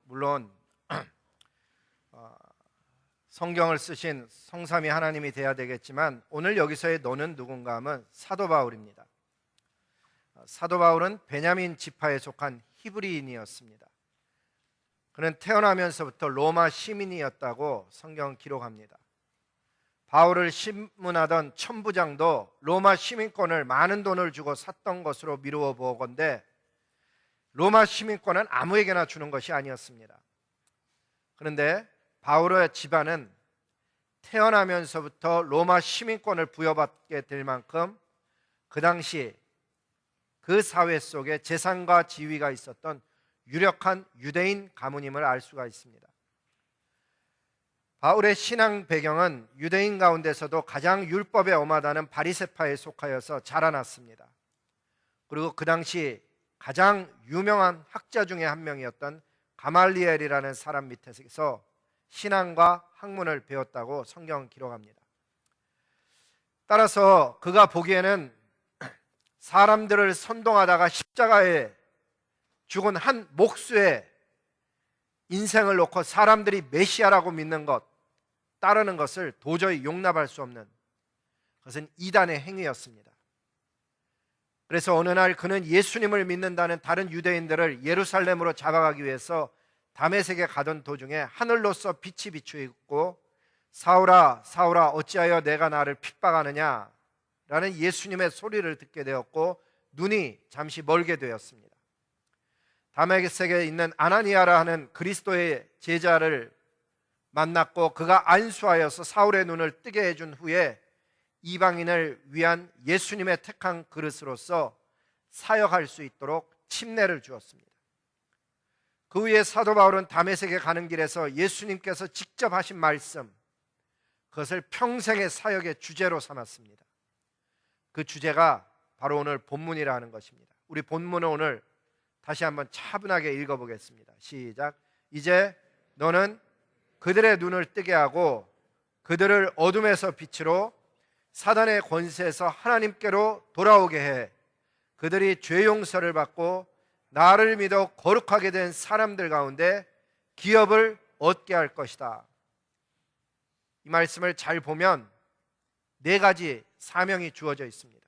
물론 성경을 쓰신 성삼위 하나님이 돼야 되겠지만 오늘 여기서의 너는 누군가 하면 사도 바울입니다. 사도 바울은 베냐민 지파에 속한 히브리인이었습니다. 그는 태어나면서부터 로마 시민이었다고 성경은 기록합니다. 바울을 신문하던 천부장도 로마 시민권을 많은 돈을 주고 샀던 것으로 미루어 보건대 로마 시민권은 아무에게나 주는 것이 아니었습니다. 그런데 바울의 집안은 태어나면서부터 로마 시민권을 부여받게 될 만큼 그 당시 그 사회 속에 재산과 지위가 있었던 유력한 유대인 가문임을 알 수가 있습니다. 바울의 신앙 배경은 유대인 가운데서도 가장 율법에 엄하다는 바리새파에 속하여서 자라났습니다. 그리고 그 당시 가장 유명한 학자 중에 한 명이었던 가말리엘이라는 사람 밑에서 신앙과 학문을 배웠다고 성경은 기록합니다. 따라서 그가 보기에는 사람들을 선동하다가 십자가에 죽은 한 목수의 인생을 놓고 사람들이 메시아라고 믿는 것, 따르는 것을 도저히 용납할 수 없는 그것은 이단의 행위였습니다. 그래서 어느 날 그는 예수님을 믿는다는 다른 유대인들을 예루살렘으로 잡아가기 위해서 다메섹에 가던 도중에 하늘로서 빛이 비추고 사울아 사울아 어찌하여 내가 나를 핍박하느냐 라는 예수님의 소리를 듣게 되었고 눈이 잠시 멀게 되었습니다. 다메섹에 있는 아나니아라 하는 그리스도의 제자를 만났고 그가 안수하여서 사울의 눈을 뜨게 해준 후에 이방인을 위한 예수님의 택한 그릇으로서 사역할 수 있도록 침례를 주었습니다. 그 후에 사도 바울은 다메섹에 가는 길에서 예수님께서 직접 하신 말씀, 그것을 평생의 사역의 주제로 삼았습니다. 그 주제가 바로 오늘 본문이라 하는 것입니다. 우리 본문을 오늘 다시 한번 차분하게 읽어보겠습니다. 시작. 이제 너는 그들의 눈을 뜨게 하고 그들을 어둠에서 빛으로 사단의 권세에서 하나님께로 돌아오게 해 그들이 죄 용서를 받고 나를 믿어 거룩하게 된 사람들 가운데 기업을 얻게 할 것이다. 이 말씀을 잘 보면 네 가지 사명이 주어져 있습니다.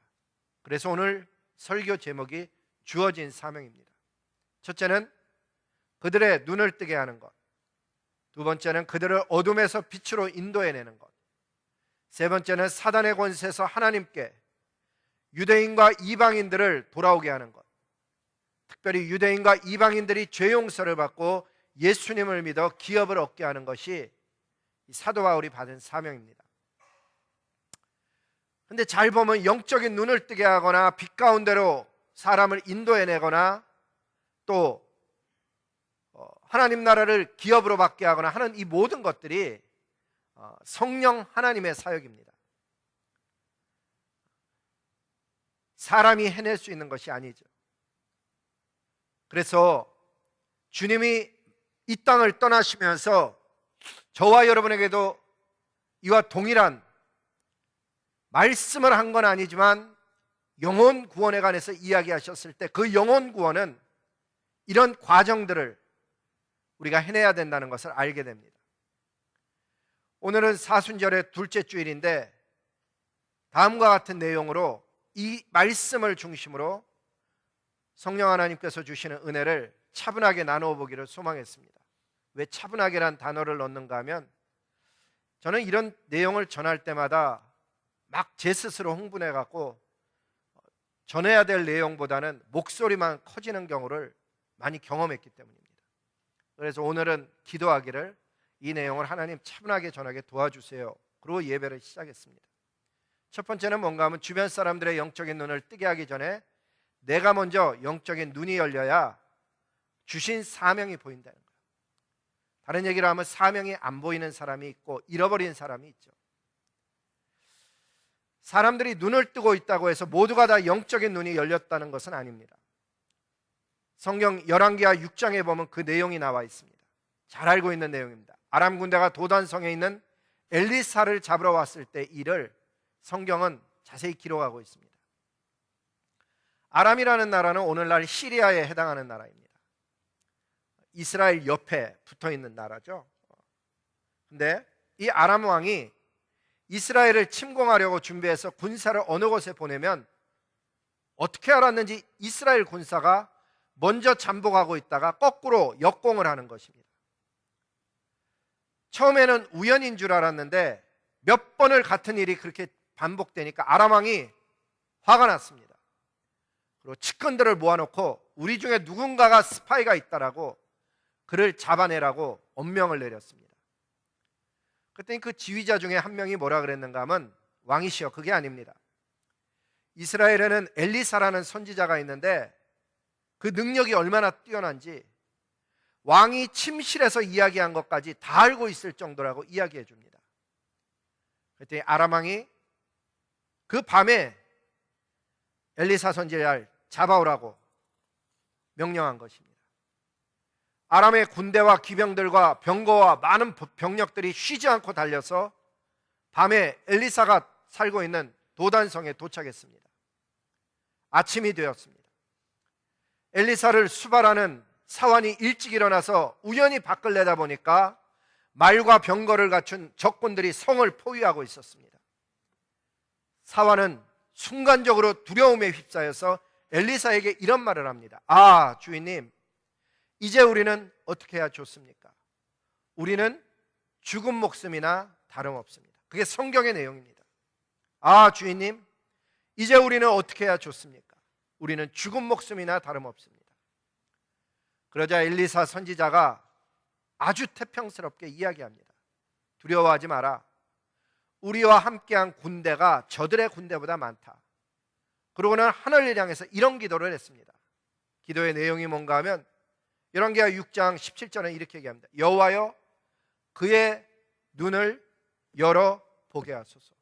그래서 오늘 설교 제목이 주어진 사명입니다. 첫째는 그들의 눈을 뜨게 하는 것, 두 번째는 그들을 어둠에서 빛으로 인도해내는 것, 세 번째는 사단의 권세에서 하나님께 유대인과 이방인들을 돌아오게 하는 것, 특별히 유대인과 이방인들이 죄 용서를 받고 예수님을 믿어 기업을 얻게 하는 것이 사도 바울이 받은 사명입니다. 그런데 잘 보면 영적인 눈을 뜨게 하거나 빛 가운데로 사람을 인도해내거나 또 하나님 나라를 기업으로 받게 하거나 하는 이 모든 것들이 성령 하나님의 사역입니다. 사람이 해낼 수 있는 것이 아니죠. 그래서 주님이 이 땅을 떠나시면서 저와 여러분에게도 이와 동일한 말씀을 한 건 아니지만 영혼 구원에 관해서 이야기하셨을 때 그 영혼 구원은 이런 과정들을 우리가 해내야 된다는 것을 알게 됩니다. 오늘은 사순절의 둘째 주일인데 다음과 같은 내용으로 이 말씀을 중심으로 성령 하나님께서 주시는 은혜를 차분하게 나누어 보기를 소망했습니다. 왜 차분하게란 단어를 넣는가 하면 저는 이런 내용을 전할 때마다 막 제 스스로 흥분해 갖고 전해야 될 내용보다는 목소리만 커지는 경우를 많이 경험했기 때문입니다. 그래서 오늘은 기도하기를 이 내용을 하나님 차분하게 전하게 도와주세요. 그리고 예배를 시작했습니다. 첫 번째는 뭔가 하면 주변 사람들의 영적인 눈을 뜨게 하기 전에 내가 먼저 영적인 눈이 열려야 주신 사명이 보인다는 거예요. 다른 얘기로 하면 사명이 안 보이는 사람이 있고 잃어버린 사람이 있죠. 사람들이 눈을 뜨고 있다고 해서 모두가 다 영적인 눈이 열렸다는 것은 아닙니다. 성경 열왕기하 6장에 보면 그 내용이 나와 있습니다. 잘 알고 있는 내용입니다. 아람 군대가 도단성에 있는 엘리사를 잡으러 왔을 때 일을 성경은 자세히 기록하고 있습니다. 아람이라는 나라는 오늘날 시리아에 해당하는 나라입니다. 이스라엘 옆에 붙어 있는 나라죠. 근데 이 아람 왕이 이스라엘을 침공하려고 준비해서 군사를 어느 곳에 보내면 어떻게 알았는지 이스라엘 군사가 먼저 잠복하고 있다가 거꾸로 역공을 하는 것입니다. 처음에는 우연인 줄 알았는데 몇 번을 같은 일이 그렇게 반복되니까 아람 왕이 화가 났습니다. 그리고 측근들을 모아놓고 우리 중에 누군가가 스파이가 있다라고 그를 잡아내라고 엄명을 내렸습니다. 그랬더니 그 지휘자 중에 한 명이 뭐라 그랬는가 하면, 왕이시여, 그게 아닙니다. 이스라엘에는 엘리사라는 선지자가 있는데 그 능력이 얼마나 뛰어난지 왕이 침실에서 이야기한 것까지 다 알고 있을 정도라고 이야기해 줍니다. 그랬더니 아람 왕이 그 밤에 엘리사 선지자를 잡아오라고 명령한 것입니다. 아람의 군대와 기병들과 병거와 많은 병력들이 쉬지 않고 달려서 밤에 엘리사가 살고 있는 도단성에 도착했습니다. 아침이 되었습니다. 엘리사를 수발하는 사환이 일찍 일어나서 우연히 밖을 내다보니까 말과 병거를 갖춘 적군들이 성을 포위하고 있었습니다. 사환은 순간적으로 두려움에 휩싸여서 엘리사에게 이런 말을 합니다. 아, 주인님, 이제 우리는 어떻게 해야 좋습니까? 우리는 죽은 목숨이나 다름없습니다. 그게 성경의 내용입니다. 아, 주인님, 이제 우리는 어떻게 해야 좋습니까? 우리는 죽은 목숨이나 다름없습니다. 그러자 엘리사 선지자가 아주 태평스럽게 이야기합니다. 두려워하지 마라. 우리와 함께한 군대가 저들의 군대보다 많다. 그러고는 하늘을 향해서 이런 기도를 했습니다. 기도의 내용이 뭔가 하면 열왕기하 6장 17절에 이렇게 얘기합니다. 여호와여, 그의 눈을 열어 보게 하소서.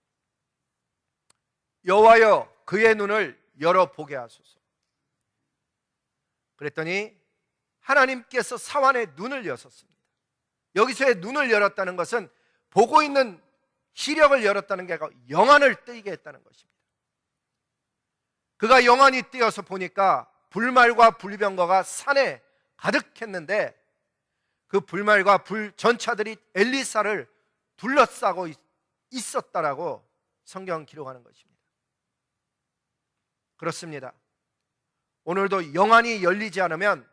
여호와여, 그의 눈을 열어 보게 하소서. 그랬더니 하나님께서 사환의 눈을 여셨습니다. 여기서의 눈을 열었다는 것은 보고 있는 시력을 열었다는 게 아니라 영안을 뜨이게 했다는 것입니다. 그가 영안이 뜨여서 보니까 불말과 불병거가 산에 가득했는데 그 불말과 불전차들이 엘리사를 둘러싸고 있었다라고 성경은 기록하는 것입니다. 그렇습니다. 오늘도 영안이 열리지 않으면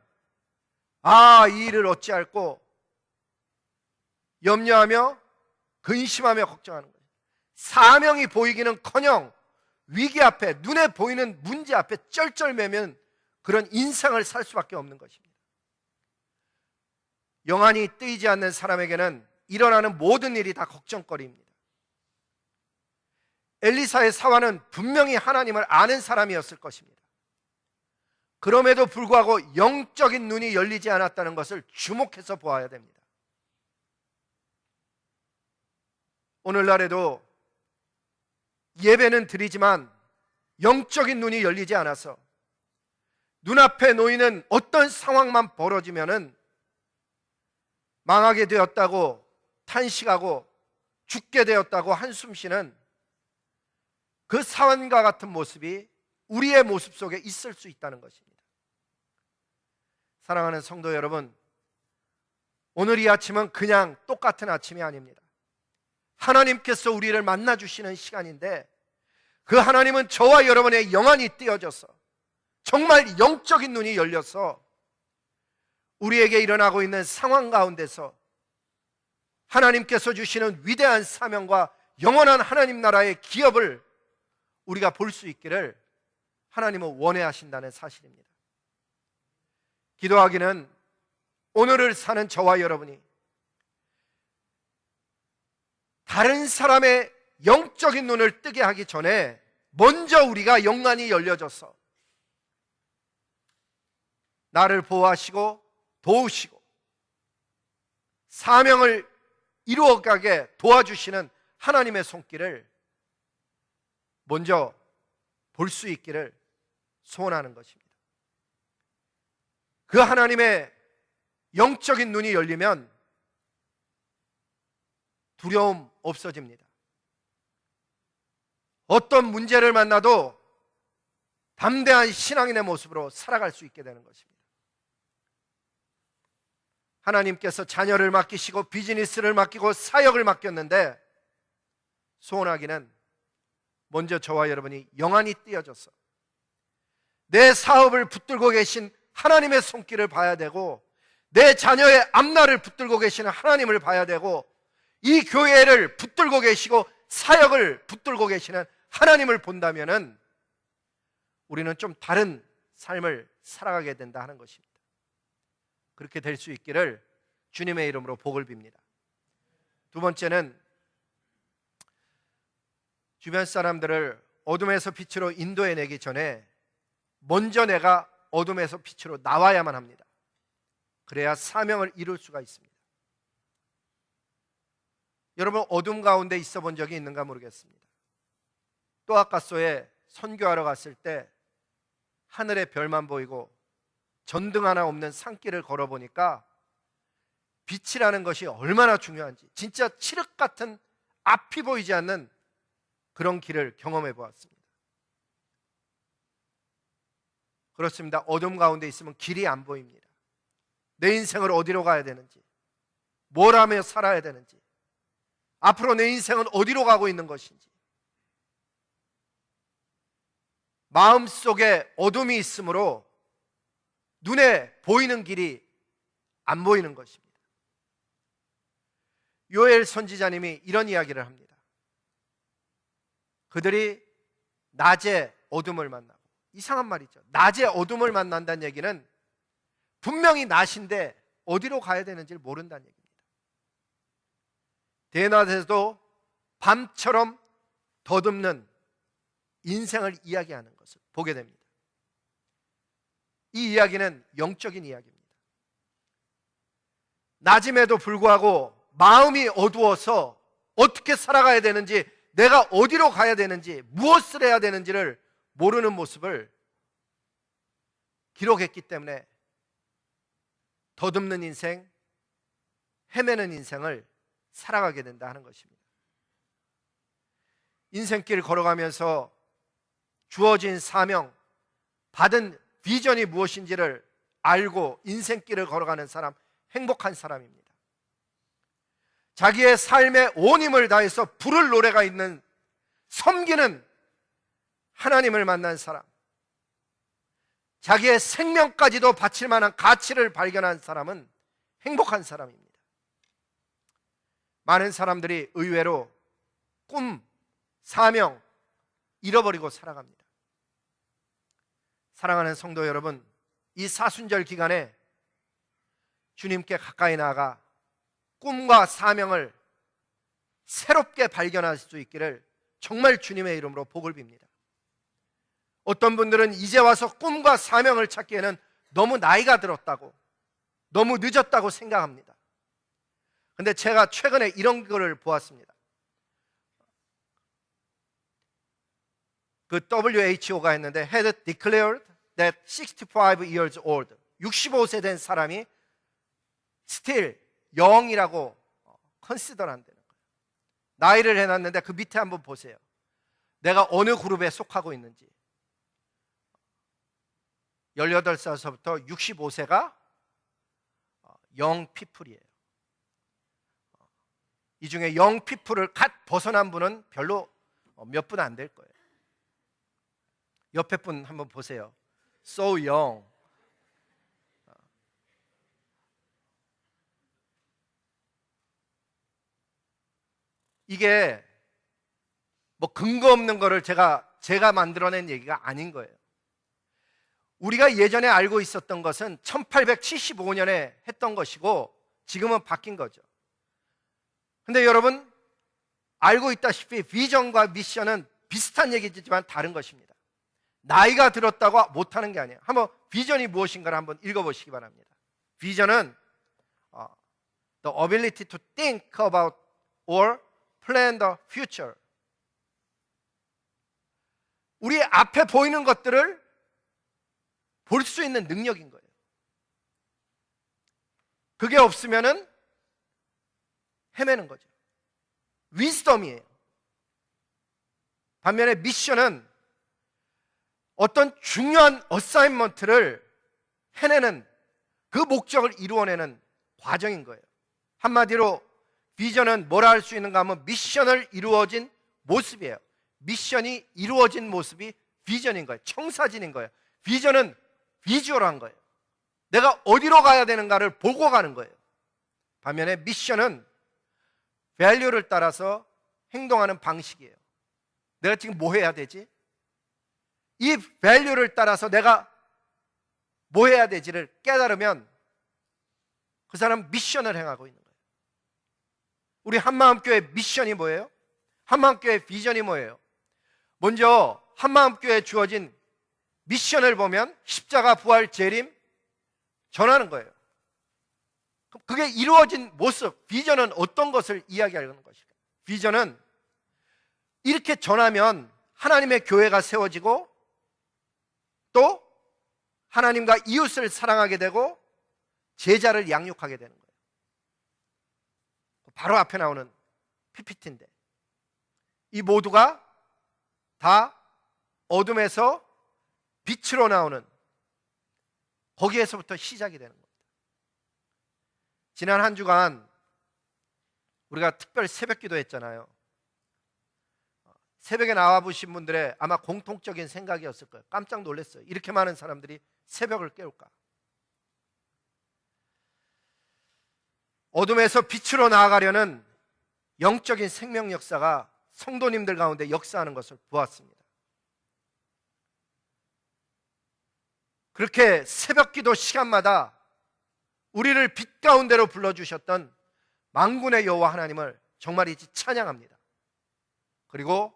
이 일을 어찌할꼬 염려하며 근심하며 걱정하는 거예요. 사명이 보이기는커녕 위기 앞에, 눈에 보이는 문제 앞에 쩔쩔매면 그런 인생을 살 수밖에 없는 것입니다. 영안이 뜨이지 않는 사람에게는 일어나는 모든 일이 다 걱정거리입니다. 엘리사의 사환은 분명히 하나님을 아는 사람이었을 것입니다. 그럼에도 불구하고 영적인 눈이 열리지 않았다는 것을 주목해서 보아야 됩니다. 오늘날에도 예배는 드리지만 영적인 눈이 열리지 않아서 눈앞에 놓이는 어떤 상황만 벌어지면은 망하게 되었다고 탄식하고 죽게 되었다고 한숨 쉬는 그 사환과 같은 모습이 우리의 모습 속에 있을 수 있다는 것입니다. 사랑하는 성도 여러분, 오늘 이 아침은 그냥 똑같은 아침이 아닙니다. 하나님께서 우리를 만나주시는 시간인데 그 하나님은 저와 여러분의 영안이 띄어져서 정말 영적인 눈이 열려서 우리에게 일어나고 있는 상황 가운데서 하나님께서 주시는 위대한 사명과 영원한 하나님 나라의 기업을 우리가 볼 수 있기를 하나님은 원하신다는 사실입니다. 기도하기는 오늘을 사는 저와 여러분이 다른 사람의 영적인 눈을 뜨게 하기 전에 먼저 우리가 영안이 열려져서 나를 보호하시고 도우시고 사명을 이루어가게 도와주시는 하나님의 손길을 먼저 볼 수 있기를 소원하는 것입니다. 그 하나님의 영적인 눈이 열리면 두려움 없어집니다. 어떤 문제를 만나도 담대한 신앙인의 모습으로 살아갈 수 있게 되는 것입니다. 하나님께서 자녀를 맡기시고 비즈니스를 맡기고 사역을 맡겼는데 소원하기는 먼저 저와 여러분이 영안이 띄어져서 내 사업을 붙들고 계신 하나님의 손길을 봐야 되고, 내 자녀의 앞날을 붙들고 계시는 하나님을 봐야 되고, 이 교회를 붙들고 계시고 사역을 붙들고 계시는 하나님을 본다면은 우리는 좀 다른 삶을 살아가게 된다 하는 것입니다. 그렇게 될 수 있기를 주님의 이름으로 복을 빕니다. 두 번째는 주변 사람들을 어둠에서 빛으로 인도해내기 전에 먼저 내가 어둠에서 빛으로 나와야만 합니다. 그래야 사명을 이룰 수가 있습니다. 여러분, 어둠 가운데 있어 본 적이 있는가 모르겠습니다. 또아까소에 선교하러 갔을 때 하늘의 별만 보이고 전등 하나 없는 산길을 걸어보니까 빛이라는 것이 얼마나 중요한지, 진짜 칠흑 같은 앞이 보이지 않는 그런 길을 경험해 보았습니다. 그렇습니다. 어둠 가운데 있으면 길이 안 보입니다. 내 인생을 어디로 가야 되는지, 뭘 하며 살아야 되는지, 앞으로 내 인생은 어디로 가고 있는 것인지, 마음속에 어둠이 있으므로 눈에 보이는 길이 안 보이는 것입니다. 요엘 선지자님이 이런 이야기를 합니다. 그들이 낮에 어둠을 만나고, 이상한 말이죠. 낮에 어둠을 만난다는 얘기는 분명히 낮인데 어디로 가야 되는지를 모른다는 얘기입니다. 대낮에도 밤처럼 더듬는 인생을 이야기하는 것을 보게 됩니다. 이 이야기는 영적인 이야기입니다. 낮임에도 불구하고 마음이 어두워서 어떻게 살아가야 되는지, 내가 어디로 가야 되는지, 무엇을 해야 되는지를 모르는 모습을 기록했기 때문에 더듬는 인생, 헤매는 인생을 살아가게 된다 하는 것입니다. 인생길 걸어가면서 주어진 사명, 받은 비전이 무엇인지를 알고 인생길을 걸어가는 사람, 행복한 사람입니다. 자기의 삶에 온 힘을 다해서 부를 노래가 있는, 섬기는 하나님을 만난 사람, 자기의 생명까지도 바칠 만한 가치를 발견한 사람은 행복한 사람입니다. 많은 사람들이 의외로 꿈, 사명 잃어버리고 살아갑니다. 사랑하는 성도 여러분, 이 사순절 기간에 주님께 가까이 나아가 꿈과 사명을 새롭게 발견할 수 있기를 정말 주님의 이름으로 복을 빕니다. 어떤 분들은 이제 와서 꿈과 사명을 찾기에는 너무 나이가 들었다고, 너무 늦었다고 생각합니다. 그런데 제가 최근에 이런 글을 보았습니다. 그 WHO가 했는데 had declared that 65 years old, 65세 된 사람이 still young이라고 컨시더 한다는 거예요. 나이를 해놨는데 그 밑에 한번 보세요. 내가 어느 그룹에 속하고 있는지. 18살서부터 65세가 young people이에요. 이 중에 young people을 갓 벗어난 분은 별로 몇 분 안 될 거예요. 옆에 분 한번 보세요. So young. 이게 뭐 근거 없는 거를 제가 만들어낸 얘기가 아닌 거예요. 우리가 예전에 알고 있었던 것은 1875년에 했던 것이고 지금은 바뀐 거죠. 근데 여러분, 알고 있다시피 비전과 미션은 비슷한 얘기지만 다른 것입니다. 나이가 들었다고 못하는 게 아니에요. 한번 비전이 무엇인가를 한번 읽어보시기 바랍니다. 비전은 the ability to think about or plan the future. 우리 앞에 보이는 것들을 볼 수 있는 능력인 거예요. 그게 없으면은 헤매는 거죠. 위즈덤이에요. 반면에 미션은 어떤 중요한 어사인먼트를 해내는, 그 목적을 이루어내는 과정인 거예요. 한마디로 비전은 뭐라 할 수 있는가 하면 미션을 이루어진 모습이에요. 미션이 이루어진 모습이 비전인 거예요. 청사진인 거예요. 비전은 비주얼한 거예요. 내가 어디로 가야 되는가를 보고 가는 거예요. 반면에 미션은 밸류를 따라서 행동하는 방식이에요. 내가 지금 뭐 해야 되지? 이 밸류를 따라서 내가 뭐 해야 되지를 깨달으면 그 사람은 미션을 행하고 있는 거예요. 우리 한마음교회 미션이 뭐예요? 한마음교회 비전이 뭐예요? 먼저 한마음교회에 주어진 미션을 보면 십자가, 부활, 재림 전하는 거예요. 그게 이루어진 모습, 비전은 어떤 것을 이야기하는 것일까? 비전은 이렇게 전하면 하나님의 교회가 세워지고 또 하나님과 이웃을 사랑하게 되고 제자를 양육하게 되는 거예요. 바로 앞에 나오는 PPT인데 이 모두가 다 어둠에서 빛으로 나오는 거기에서부터 시작이 되는 겁니다. 지난 한 주간 우리가 특별 새벽 기도 했잖아요. 새벽에 나와 보신 분들의 아마 공통적인 생각이었을 거예요. 깜짝 놀랐어요. 이렇게 많은 사람들이 새벽을 깨울까? 어둠에서 빛으로 나아가려는 영적인 생명 역사가 성도님들 가운데 역사하는 것을 보았습니다. 그렇게 새벽 기도 시간마다 우리를 빛 가운데로 불러주셨던 만군의 여호와 하나님을 정말 이제 찬양합니다. 그리고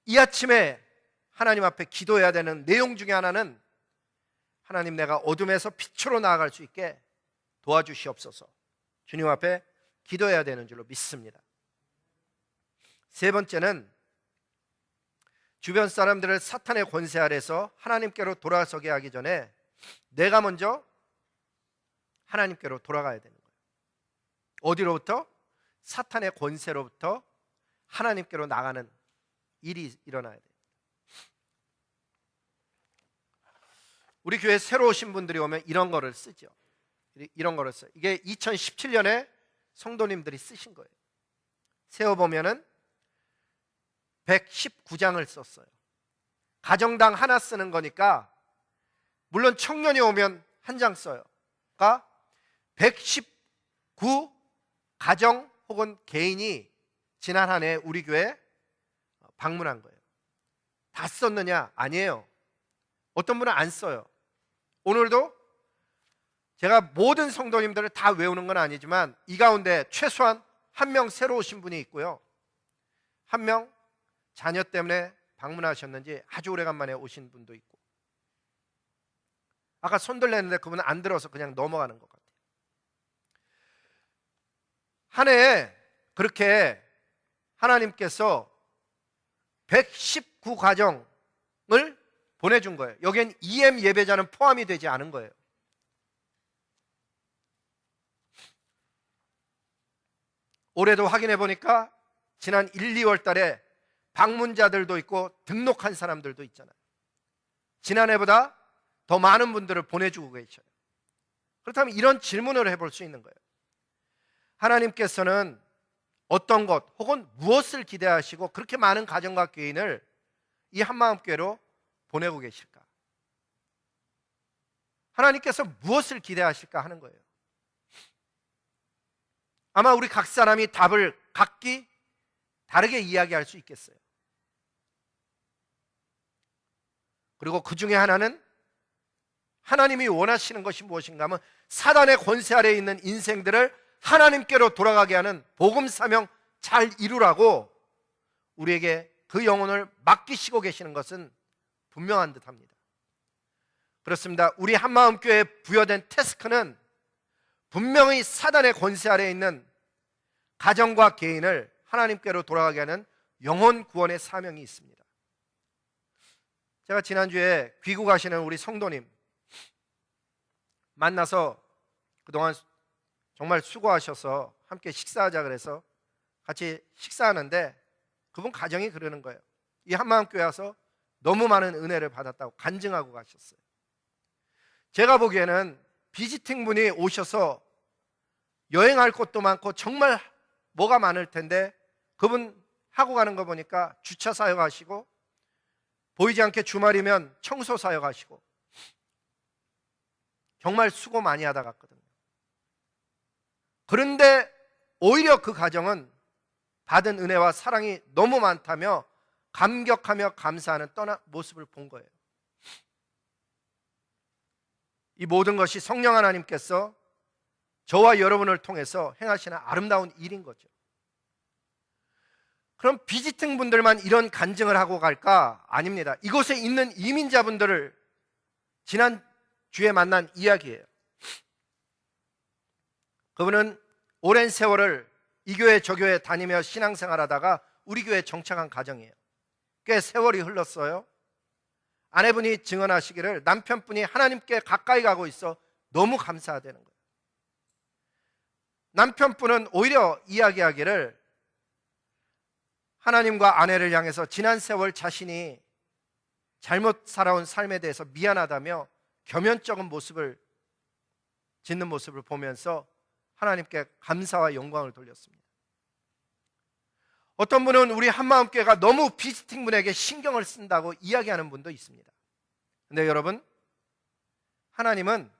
이 아침에 하나님 앞에 기도해야 되는 내용 중에 하나는 하나님, 내가 어둠에서 빛으로 나아갈 수 있게 도와주시옵소서. 주님 앞에 기도해야 되는 줄로 믿습니다. 세 번째는 주변 사람들을 사탄의 권세 아래서 하나님께로 돌아서게 하기 전에 내가 먼저 하나님께로 돌아가야 되는 거예요. 어디로부터? 사탄의 권세로부터 하나님께로 나가는 일이 일어나야 돼요. 우리 교회 새로 오신 분들이 오면 이런 거를 쓰죠. 이런 거를 써요. 이게 2017년에 성도님들이 쓰신 거예요. 세어보면은 119장을 썼어요. 가정당 하나 쓰는 거니까 물론 청년이 오면 한 장 써요. 그러니까 119 가정 혹은 개인이 지난 한 해 우리 교회 방문한 거예요. 다 썼느냐? 아니에요. 어떤 분은 안 써요. 오늘도 제가 모든 성도님들을 다 외우는 건 아니지만 이 가운데 최소한 한 명 새로 오신 분이 있고요. 한 명 자녀 때문에 방문하셨는지 아주 오래간만에 오신 분도 있고, 아까 손 들렸는데 그분은 안 들어서 그냥 넘어가는 것 같아요. 한 해에 그렇게 하나님께서 119 가정을 보내준 거예요. 여기엔 EM 예배자는 포함이 되지 않은 거예요. 올해도 확인해 보니까 지난 1, 2월 달에 방문자들도 있고 등록한 사람들도 있잖아요. 지난해보다 더 많은 분들을 보내주고 계셔요. 그렇다면 이런 질문을 해볼 수 있는 거예요. 하나님께서는 어떤 것 혹은 무엇을 기대하시고 그렇게 많은 가정과 교인을 이 한마음교회로 보내고 계실까? 하나님께서 무엇을 기대하실까 하는 거예요. 아마 우리 각 사람이 답을 각기 다르게 이야기할 수 있겠어요. 그리고 그 중에 하나는 하나님이 원하시는 것이 무엇인가 하면 사단의 권세 아래에 있는 인생들을 하나님께로 돌아가게 하는 복음 사명 잘 이루라고 우리에게 그 영혼을 맡기시고 계시는 것은 분명한 듯합니다. 그렇습니다. 우리 한마음교회에 부여된 태스크는 분명히 사단의 권세 아래에 있는 가정과 개인을 하나님께로 돌아가게 하는 영혼 구원의 사명이 있습니다. 제가 지난주에 귀국하시는 우리 성도님 만나서 그동안 정말 수고하셔서 함께 식사하자 그래서 같이 식사하는데 그분 가정이 그러는 거예요. 이 한마음교회 와서 너무 많은 은혜를 받았다고 간증하고 가셨어요. 제가 보기에는 비지팅 분이 오셔서 여행할 곳도 많고 정말 뭐가 많을 텐데 그분 하고 가는 거 보니까 주차 사역하시고 보이지 않게 주말이면 청소 사역하시고 정말 수고 많이 하다 갔거든요. 그런데 오히려 그 가정은 받은 은혜와 사랑이 너무 많다며 감격하며 감사하는 모습을 본 거예요. 이 모든 것이 성령 하나님께서 저와 여러분을 통해서 행하시는 아름다운 일인 거죠. 그럼 비지팅 분들만 이런 간증을 하고 갈까? 아닙니다. 이곳에 있는 이민자분들을 지난 주에 만난 이야기예요. 그분은 오랜 세월을 이 교회 저 교회 다니며 신앙생활하다가 우리 교회에 정착한 가정이에요. 꽤 세월이 흘렀어요. 아내분이 증언하시기를 남편분이 하나님께 가까이 가고 있어 너무 감사하다는 거예요. 남편분은 오히려 이야기하기를 하나님과 아내를 향해서 지난 세월 자신이 잘못 살아온 삶에 대해서 미안하다며 겸연쩍은 모습을 짓는 모습을 보면서 하나님께 감사와 영광을 돌렸습니다. 어떤 분은 우리 한마음교회가 너무 비지팅 분에게 신경을 쓴다고 이야기하는 분도 있습니다. 근데 여러분, 하나님은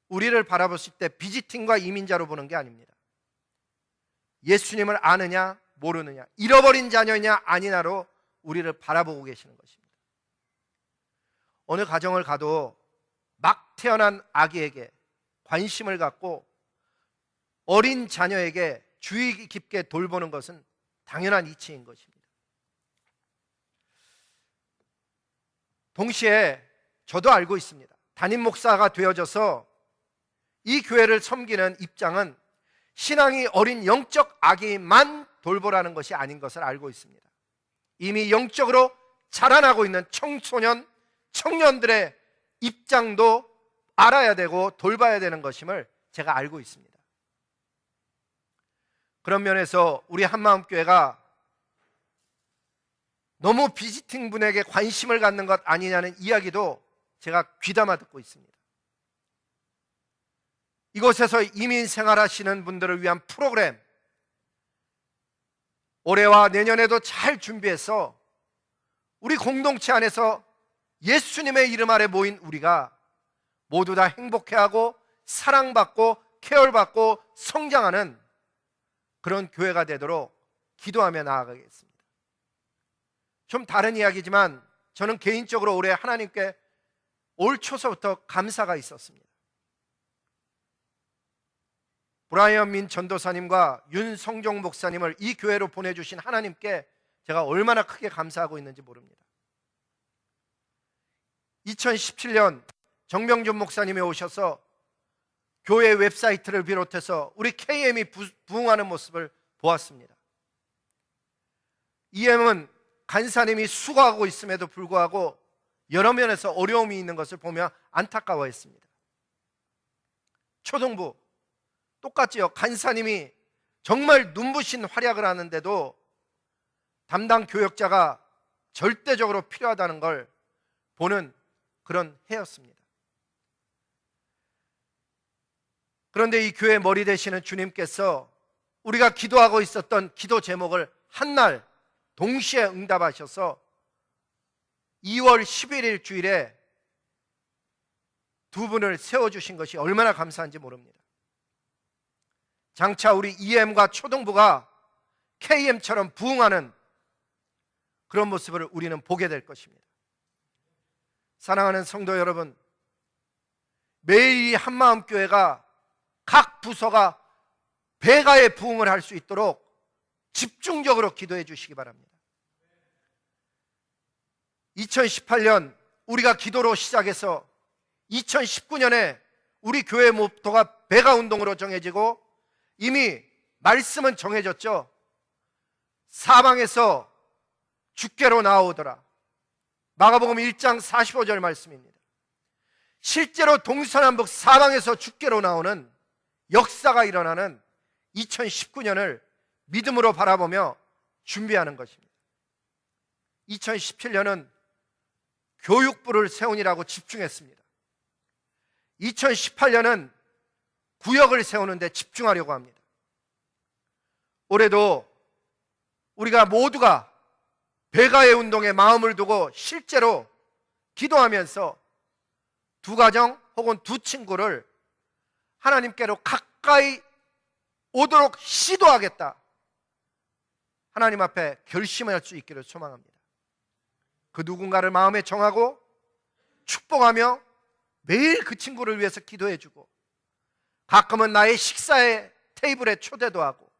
우리를 바라보실 때 비지팅과 이민자로 보는 게 아닙니다. 예수님을 아느냐 모르느냐, 잃어버린 자녀냐 아니냐로 우리를 바라보고 계시는 것입니다. 어느 가정을 가도 막 태어난 아기에게 관심을 갖고 어린 자녀에게 주의 깊게 돌보는 것은 당연한 이치인 것입니다. 동시에 저도 알고 있습니다. 담임 목사가 되어져서 이 교회를 섬기는 입장은 신앙이 어린 영적 아기만 돌보라는 것이 아닌 것을 알고 있습니다. 이미 영적으로 자라나고 있는 청소년, 청년들의 입장도 알아야 되고 돌봐야 되는 것임을 제가 알고 있습니다. 그런 면에서 우리 한마음교회가 너무 비지팅 분에게 관심을 갖는 것 아니냐는 이야기도 제가 귀담아 듣고 있습니다. 이곳에서 이민 생활하시는 분들을 위한 프로그램 올해와 내년에도 잘 준비해서 우리 공동체 안에서 예수님의 이름 아래 모인 우리가 모두 다 행복해하고 사랑받고 케어받고 성장하는 그런 교회가 되도록 기도하며 나아가겠습니다. 좀 다른 이야기지만 저는 개인적으로 올해 하나님께 올 초서부터 감사가 있었습니다. 브라이언 민 전도사님과 윤성종 목사님을 이 교회로 보내주신 하나님께 제가 얼마나 크게 감사하고 있는지 모릅니다. 2017년 정명준 목사님이 오셔서 교회 웹사이트를 비롯해서 우리 KM이 부흥하는 모습을 보았습니다. EM은 간사님이 수고하고 있음에도 불구하고 여러 면에서 어려움이 있는 것을 보며 안타까워했습니다. 초등부 똑같지요. 간사님이 정말 눈부신 활약을 하는데도 담당 교역자가 절대적으로 필요하다는 걸 보는 그런 해였습니다. 그런데 이 교회 머리 되시는 주님께서 우리가 기도하고 있었던 기도 제목을 한날 동시에 응답하셔서 2월 11일 주일에 두 분을 세워주신 것이 얼마나 감사한지 모릅니다. 장차 우리 EM과 초등부가 KM처럼 부흥하는 그런 모습을 우리는 보게 될 것입니다. 사랑하는 성도 여러분, 매일 이 한마음교회가 각 부서가 배가의 부흥을 할 수 있도록 집중적으로 기도해 주시기 바랍니다. 2018년 우리가 기도로 시작해서 2019년에 우리 교회 모토가 배가 운동으로 정해지고 이미 말씀은 정해졌죠. 사방에서 주께로 나오더라. 마가복음 1장 45절 말씀입니다. 실제로 동서남북 사방에서 주께로 나오는 역사가 일어나는 2019년을 믿음으로 바라보며 준비하는 것입니다. 2017년은 교육부를 세우니라고 집중했습니다. 2018년은 구역을 세우는 데 집중하려고 합니다. 올해도 우리가 모두가 배가의 운동에 마음을 두고 실제로 기도하면서 두 가정 혹은 두 친구를 하나님께로 가까이 오도록 시도하겠다, 하나님 앞에 결심할 수 있기를 소망합니다. 그 누군가를 마음에 정하고 축복하며 매일 그 친구를 위해서 기도해주고, 가끔은 나의 식사의 테이블에 초대도 하고,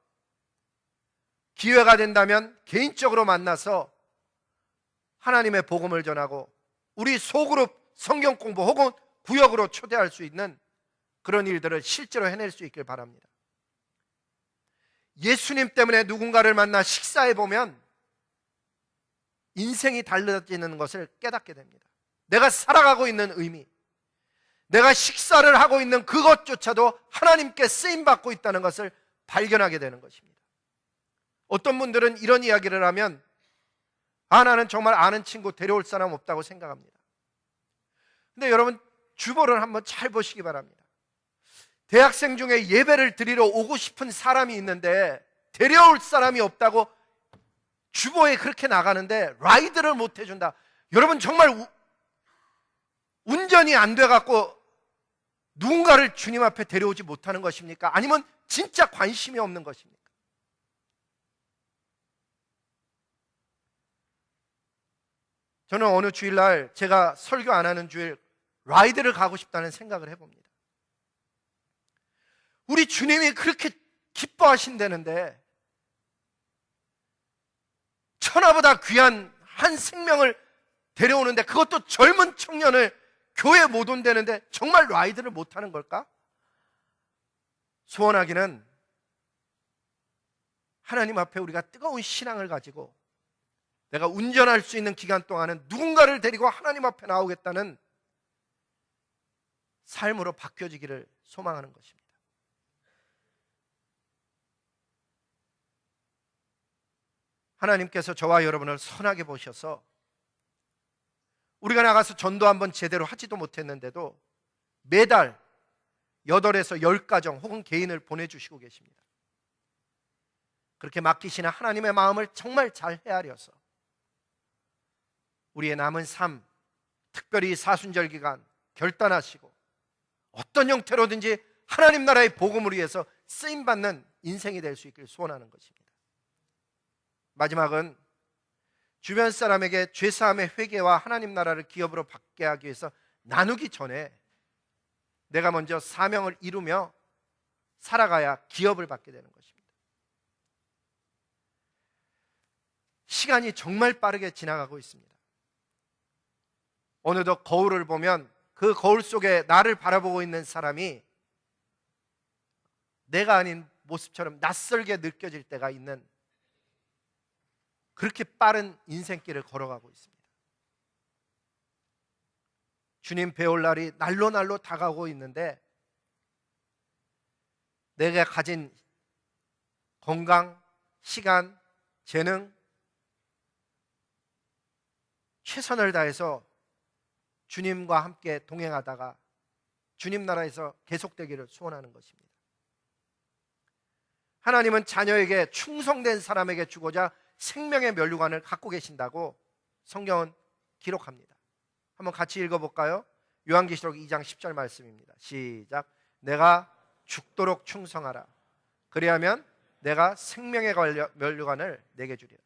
기회가 된다면 개인적으로 만나서 하나님의 복음을 전하고 우리 소그룹 성경 공부 혹은 구역으로 초대할 수 있는 그런 일들을 실제로 해낼 수 있길 바랍니다. 예수님 때문에 누군가를 만나 식사해 보면 인생이 달라지는 것을 깨닫게 됩니다. 내가 살아가고 있는 의미, 내가 식사를 하고 있는 그것조차도 하나님께 쓰임받고 있다는 것을 발견하게 되는 것입니다. 어떤 분들은 이런 이야기를 하면, 나는 정말 아는 친구 데려올 사람 없다고 생각합니다. 근데 여러분, 주보를 한번 잘 보시기 바랍니다. 대학생 중에 예배를 드리러 오고 싶은 사람이 있는데 데려올 사람이 없다고 주보에 그렇게 나가는데 라이드를 못 해준다. 여러분, 정말 운전이 안 돼갖고 누군가를 주님 앞에 데려오지 못하는 것입니까? 아니면 진짜 관심이 없는 것입니까? 저는 어느 주일날 제가 설교 안 하는 주일 라이드를 가고 싶다는 생각을 해봅니다. 우리 주님이 그렇게 기뻐하신다는데 천하보다 귀한 한 생명을 데려오는데, 그것도 젊은 청년을 교회 못 온다는데 정말 라이드를 못하는 걸까? 소원하기는 하나님 앞에 우리가 뜨거운 신앙을 가지고 내가 운전할 수 있는 기간 동안은 누군가를 데리고 하나님 앞에 나오겠다는 삶으로 바뀌어지기를 소망하는 것입니다. 하나님께서 저와 여러분을 선하게 보셔서 우리가 나가서 전도 한번 제대로 하지도 못했는데도 매달 8에서 10가정 혹은 개인을 보내주시고 계십니다. 그렇게 맡기시는 하나님의 마음을 정말 잘 헤아려서 우리의 남은 삶, 특별히 사순절 기간 결단하시고 어떤 형태로든지 하나님 나라의 복음을 위해서 쓰임받는 인생이 될 수 있기를 소원하는 것입니다. 마지막은 주변 사람에게 죄사함의 회개와 하나님 나라를 기업으로 받게 하기 위해서 나누기 전에 내가 먼저 사명을 이루며 살아가야 기업을 받게 되는 것입니다. 시간이 정말 빠르게 지나가고 있습니다. 어느덧 거울을 보면 그 거울 속에 나를 바라보고 있는 사람이 내가 아닌 모습처럼 낯설게 느껴질 때가 있는, 그렇게 빠른 인생길을 걸어가고 있습니다. 주님 배울 날이 날로 다가오고 있는데 내가 가진 건강, 시간, 재능 최선을 다해서 주님과 함께 동행하다가 주님 나라에서 계속되기를 소원하는 것입니다. 하나님은 자녀에게 충성된 사람에게 주고자 생명의 면류관을 갖고 계신다고 성경은 기록합니다. 한번 같이 읽어볼까요? 요한계시록 2장 10절 말씀입니다. 시작. 내가 죽도록 충성하라. 그리하면 내가 생명의 면류관을 내게 주리라.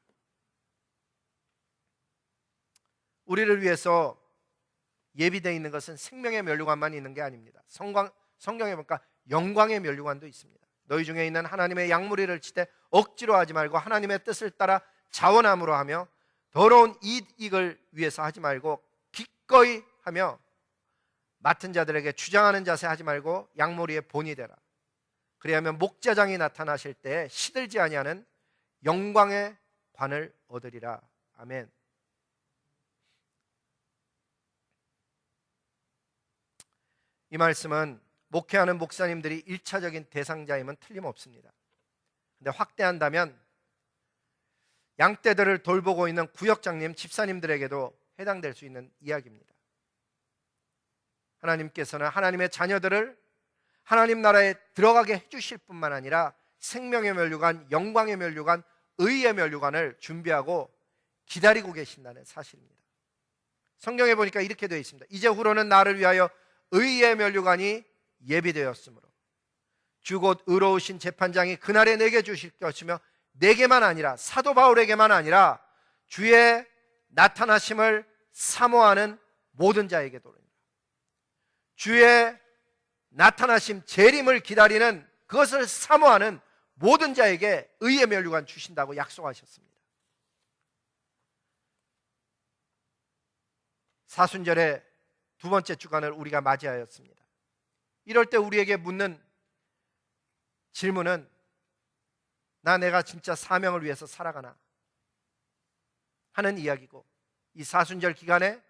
우리를 위해서 예비되어 있는 것은 생명의 면류관만 있는 게 아닙니다. 성경에 보니까 영광의 면류관도 있습니다. 너희 중에 있는 하나님의 양무리를 치되 억지로 하지 말고 하나님의 뜻을 따라 자원함으로 하며 더러운 이익을 위해서 하지 말고 기꺼이 하며 맡은 자들에게 주장하는 자세 하지 말고 양무리의 본이 되라. 그리하면 목자장이 나타나실 때 시들지 아니하는 영광의 관을 얻으리라. 아멘. 이 말씀은 목회하는 목사님들이 1차적인 대상자임은 틀림없습니다. 근데 확대한다면 양떼들을 돌보고 있는 구역장님, 집사님들에게도 해당될 수 있는 이야기입니다. 하나님께서는 하나님의 자녀들을 하나님 나라에 들어가게 해주실 뿐만 아니라 생명의 면류관, 영광의 면류관, 의의 면류관을 준비하고 기다리고 계신다는 사실입니다. 성경에 보니까 이렇게 되어 있습니다. 이제후로는 나를 위하여 의의 면류관이 예비되었으므로 주 곧 의로우신 재판장이 그날에 내게 주실 것이며 내게만 아니라 사도 바울에게만 아니라 주의 나타나심을 사모하는 모든 자에게 도리니라. 주의 나타나심, 재림을 기다리는, 그것을 사모하는 모든 자에게 의의 면류관 주신다고 약속하셨습니다. 사순절의 두 번째 주간을 우리가 맞이하였습니다. 이럴 때 우리에게 묻는 질문은, 내가 진짜 사명을 위해서 살아가나 하는 이야기고, 이 사순절 기간에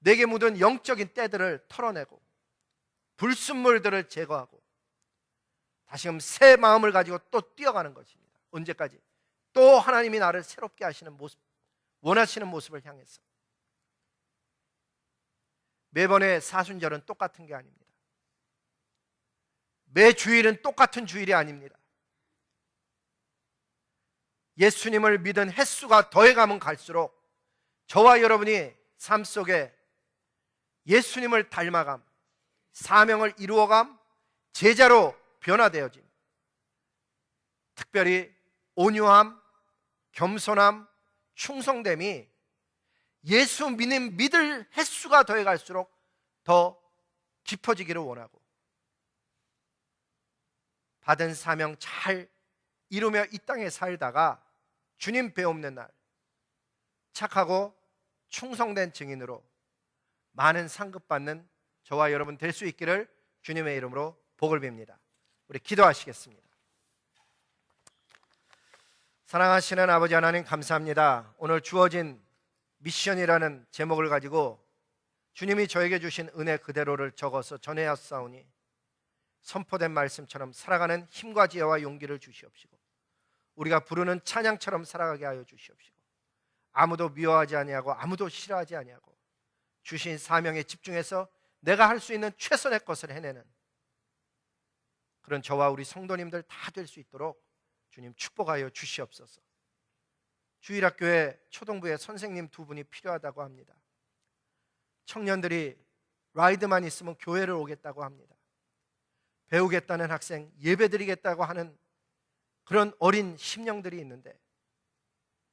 내게 묻은 영적인 때들을 털어내고 불순물들을 제거하고 다시금 새 마음을 가지고 또 뛰어가는 것입니다. 언제까지? 또 하나님이 나를 새롭게 하시는 모습, 원하시는 모습을 향해서. 매번의 사순절은 똑같은 게 아닙니다. 매 주일은 똑같은 주일이 아닙니다. 예수님을 믿은 횟수가 더해가면 갈수록 저와 여러분이 삶 속에 예수님을 닮아감, 사명을 이루어감, 제자로 변화되어짐, 특별히 온유함, 겸손함, 충성됨이 예수 믿을 횟수가 더해갈수록 더 깊어지기를 원하고, 받은 사명 잘 이루며 이 땅에 살다가 주님 배옵는 날 착하고 충성된 증인으로 많은 상급받는 저와 여러분 될 수 있기를 주님의 이름으로 복을 빕니다. 우리 기도하시겠습니다. 사랑하시는 아버지 하나님, 감사합니다. 오늘 주어진 미션이라는 제목을 가지고 주님이 저에게 주신 은혜 그대로를 적어서 전해왔사오니 선포된 말씀처럼 살아가는 힘과 지혜와 용기를 주시옵시고, 우리가 부르는 찬양처럼 살아가게 하여 주시옵시고, 아무도 미워하지 아니하고 아무도 싫어하지 아니하고 주신 사명에 집중해서 내가 할 수 있는 최선의 것을 해내는 그런 저와 우리 성도님들 다 될 수 있도록 주님 축복하여 주시옵소서. 주일학교에 초등부에 선생님 두 분이 필요하다고 합니다. 청년들이 라이드만 있으면 교회를 오겠다고 합니다. 배우겠다는 학생, 예배드리겠다고 하는 그런 어린 심령들이 있는데,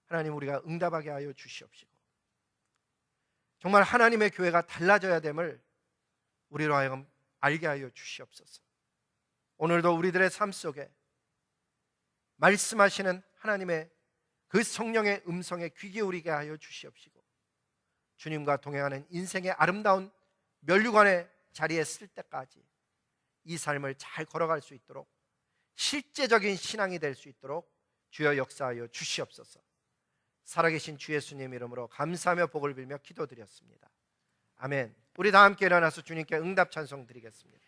하나님 우리가 응답하게 하여 주시옵시고, 정말 하나님의 교회가 달라져야 됨을 우리로 하여금 알게 하여 주시옵소서. 오늘도 우리들의 삶 속에 말씀하시는 하나님의 그 성령의 음성에 귀 기울이게 하여 주시옵시고, 주님과 동행하는 인생의 아름다운 면류관의 자리에 쓸 때까지 이 삶을 잘 걸어갈 수 있도록, 실제적인 신앙이 될 수 있도록 주여 역사하여 주시옵소서. 살아계신 주 예수님 이름으로 감사하며 복을 빌며 기도드렸습니다. 아멘. 우리 다 함께 일어나서 주님께 응답 찬송 드리겠습니다.